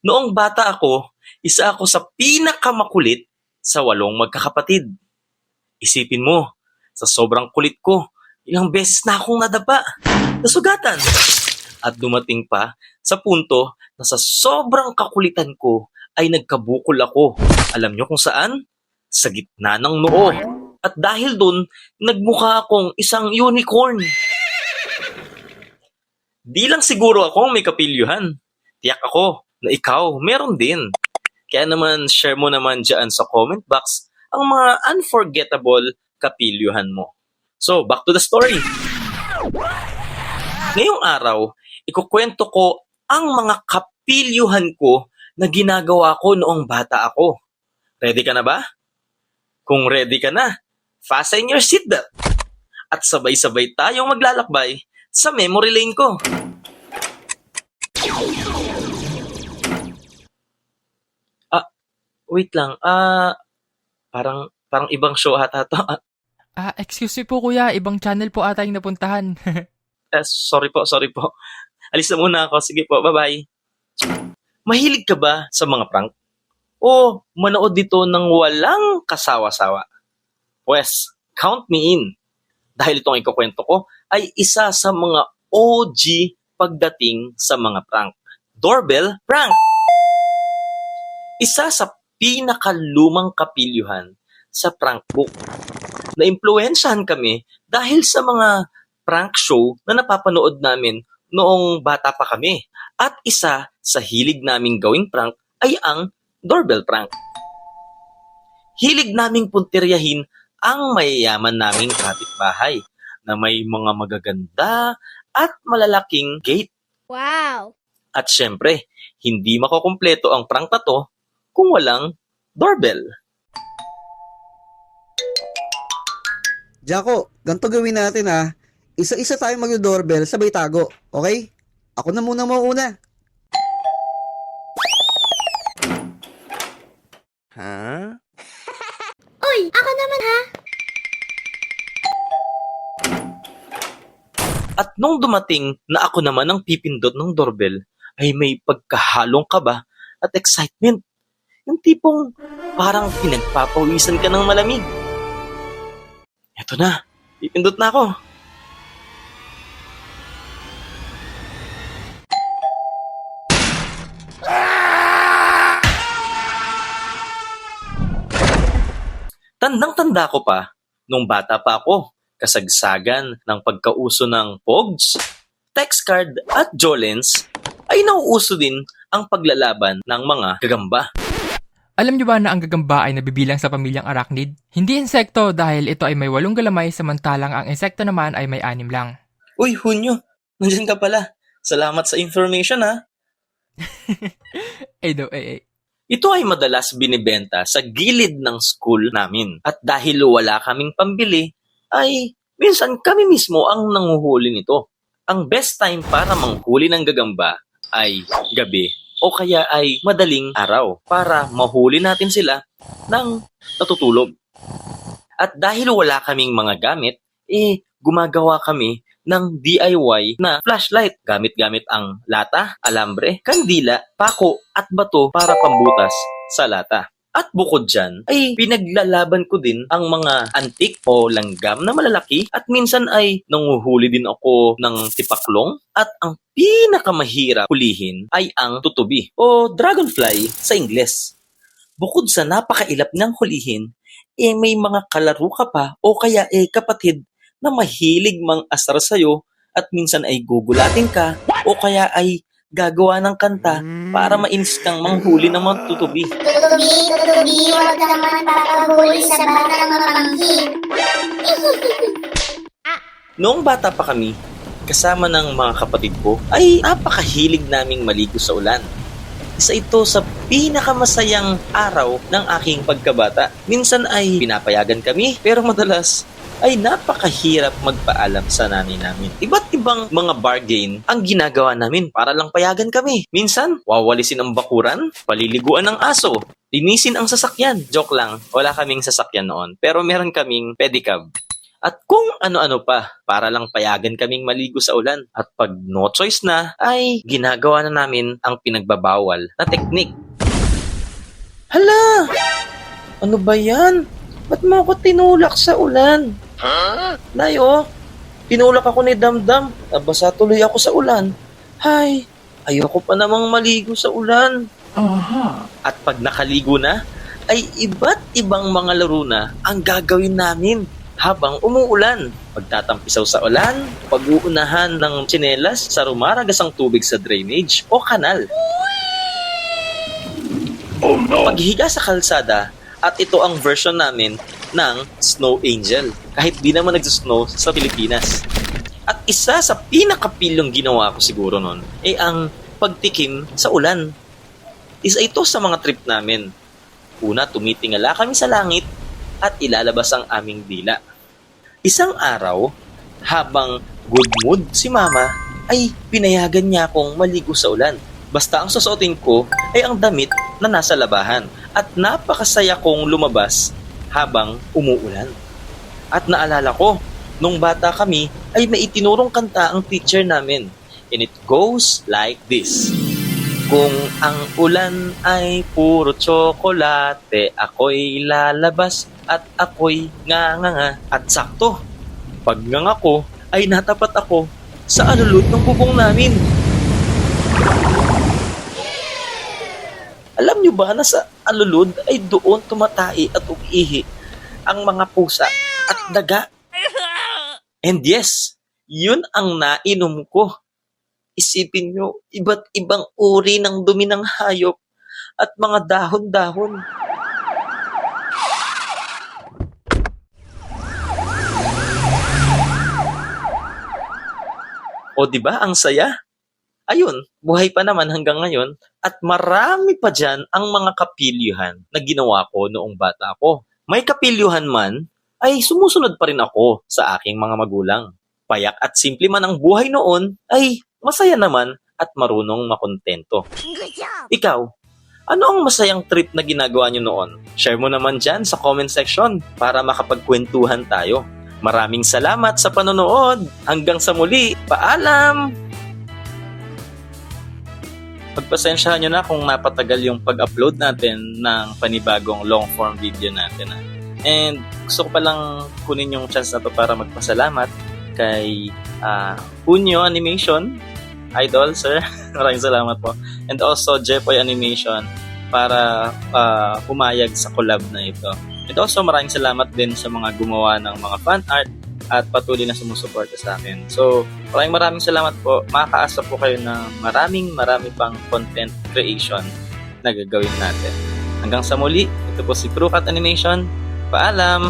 Noong bata ako, isa ako sa pinakamakulit sa 8 magkakapatid. Isipin mo, sa sobrang kulit ko, ilang beses na akong nadapa, nasugatan. At dumating pa sa punto na sa sobrang kakulitan ko ay nagkabukol ako. Alam nyo kung saan? Sa gitna ng noo. At dahil dun, nagmukha akong isang unicorn. Di lang siguro akong may kapilyuhan. Tiyak ako na ikaw meron din. Kaya naman, share mo naman dyan sa comment box ang mga unforgettable kapilyuhan mo. So, back to the story. Ngayong araw, ikukwento ko ang mga kapilyuhan ko na ginagawa ko noong bata ako. Ready ka na ba? Kung ready ka na, fasten your seatbelt. At sabay-sabay tayong maglalakbay sa memory lane ko. Wait lang. Parang ibang show ata to. Excuse me po kuya, ibang channel po ata yung napuntahan. Sorry po. Alis na muna ako. Sige po, bye-bye. Mahilig ka ba sa mga prank? O manood dito ng walang kasawa-sawa? Pues, count me in. Dahil itong ikukwento ko ay isa sa mga OG pagdating sa mga prank. Doorbell prank! Isa sa pinakalumang kapilyuhan sa prank book. Naimpluwensyahan kami dahil sa mga prank show na napapanood namin noong bata pa kami. At isa sa hilig naming gawing prank ay ang doorbell prank. Hilig naming puntiryahin ang mayayaman naming kapitbahay na may mga magaganda at malalaking gate. Wow! At syempre, hindi makukumpleto ang prank na to kung walang doorbell. Jaco, ganito gawin natin ha. Isa-isa tayo mag-doorbell, sabay tago. Okay? Ako na muna mauuna. Ha? Uy, ako naman ha! At nung dumating na ako naman ang pipindot ng doorbell, ay may pagkahalong kaba at excitement. Yung tipong parang pinagpapawisan ka ng malamig. Eto na, pipindot na ako. Tandang-tanda ko pa, nung bata pa ako, kasagsagan ng pagkauso ng Pogs, text card at Jolens, ay nauuso din ang paglalaban ng mga gagamba. Alam niyo ba na ang gagamba ay nabibilang sa pamilyang arachnid? Hindi insekto dahil ito ay may 8 galamay samantalang ang insekto naman ay may 6 lang. Uy, Hunyo, nandiyan ka pala. Salamat sa information ha. Ito ay madalas binibenta sa gilid ng school namin. At dahil wala kaming pambili, ay minsan kami mismo ang nanguhuli nito. Ang best time para manghuli ng gagamba ay gabi o kaya ay madaling araw para mahuli natin sila ng natutulog. At dahil wala kaming mga gamit, gumagawa kami ng DIY na flashlight. Gamit-gamit ang lata, alambre, kandila, pako at bato para pambutas sa lata. At bukod dyan, ay pinaglalaban ko din ang mga antik o langgam na malalaki at minsan ay nanguhuli din ako ng tipaklong at ang pinakamahirap hulihin ay ang tutubi o dragonfly sa Ingles. Bukod sa napakailap ng hulihin, may mga kalaro ka pa o kaya kapatid na mahilig mang-asar sa'yo at minsan ay gugulatin ka o kaya ay gagawa ng kanta para mainis kang manghuli ng mga tutubi. Tutubi, huwag ka naman papahuli sa bata ng mapanghin. Noong bata pa kami, kasama ng mga kapatid ko, ay napakahilig naming maligo sa ulan. Isa ito sa pinakamasayang araw ng aking pagkabata. Minsan ay pinapayagan kami, pero madalas ay napakahirap magpaalam sa nanay namin. Iba't ibang mga bargain ang ginagawa namin para lang payagan kami. Minsan, wawalisin ang bakuran, paliliguan ng aso, linisin ang sasakyan. Joke lang, wala kaming sasakyan noon. Pero meron kaming pedicab. At kung ano-ano pa para lang payagan kaming maligo sa ulan. At pag no choice na, ay ginagawa na namin ang pinagbabawal na teknik. Hala! Ano ba yan? Ba't mo ako tinulak sa ulan? Layo, tinulak ako ni Damdam. Nabasa tuloy ako sa ulan. Hay, ayoko pa namang maligo sa ulan. At pag nakaligo na, ay iba't ibang mga laro na ang gagawin namin habang umuulan. Pagtatampisaw sa ulan, pag-uunahan ng tsinelas sa rumaragas ang tubig sa drainage o kanal. Paghiga sa kalsada, at ito ang version namin ng Snow Angel. Kahit di naman nag-snow sa Pilipinas. At isa sa pinakapilyong ginawa ko siguro nun ay ang pagtikim sa ulan. Isa ito sa mga trip namin. Una, tumitingala kami sa langit at ilalabas ang aming dila. Isang araw, habang good mood si mama, ay pinayagan niya akong maligo sa ulan. Basta ang susuotin ko ay ang damit na nasa labahan at napakasaya kong lumabas habang umuulan. At naalala ko, nung bata kami ay may itinurong kanta ang teacher namin. And it goes like this. Kung ang ulan ay puro tsokolate, ako'y lalabas at ako'y nga. At sakto, pag nga ko ay natapat ako sa alulod ng bubong namin. Alam nyo ba na sa alulod ay doon tumatai at umiihi ang mga pusa at daga? And yes, yun ang nainom ko. Isipin nyo, iba't ibang uri ng dumi ng hayop at mga dahon-dahon. O di ba ang saya? Ayun, buhay pa naman hanggang ngayon at marami pa dyan ang mga kapilyuhan na ginawa ko noong bata ako. May kapilyuhan man, ay sumusunod pa rin ako sa aking mga magulang. Payak at simple man ang buhay noon, ay masaya naman at marunong makontento. Ikaw, ano ang masayang trip na ginagawa nyo noon? Share mo naman dyan sa comment section para makapagkwentuhan tayo. Maraming salamat sa panonood. Hanggang sa muli, paalam! Pagpasensyahan nyo na kung napatagal yung pag-upload natin ng panibagong long-form video natin. And gusto ko palang kunin yung chance na to para magpasalamat kay Punyo Animation, Idol, sir. Maraming salamat po. And also Jepoy Animation para pumayag sa collab na ito. And also maraming salamat din sa mga gumawa ng mga fan art at patuloy na sumusuporta sa akin. So, maraming salamat po. Makakaasa po kayo ng marami pang content creation na gagawin natin. Hanggang sa muli, ito po si Crewcat Animation. Paalam!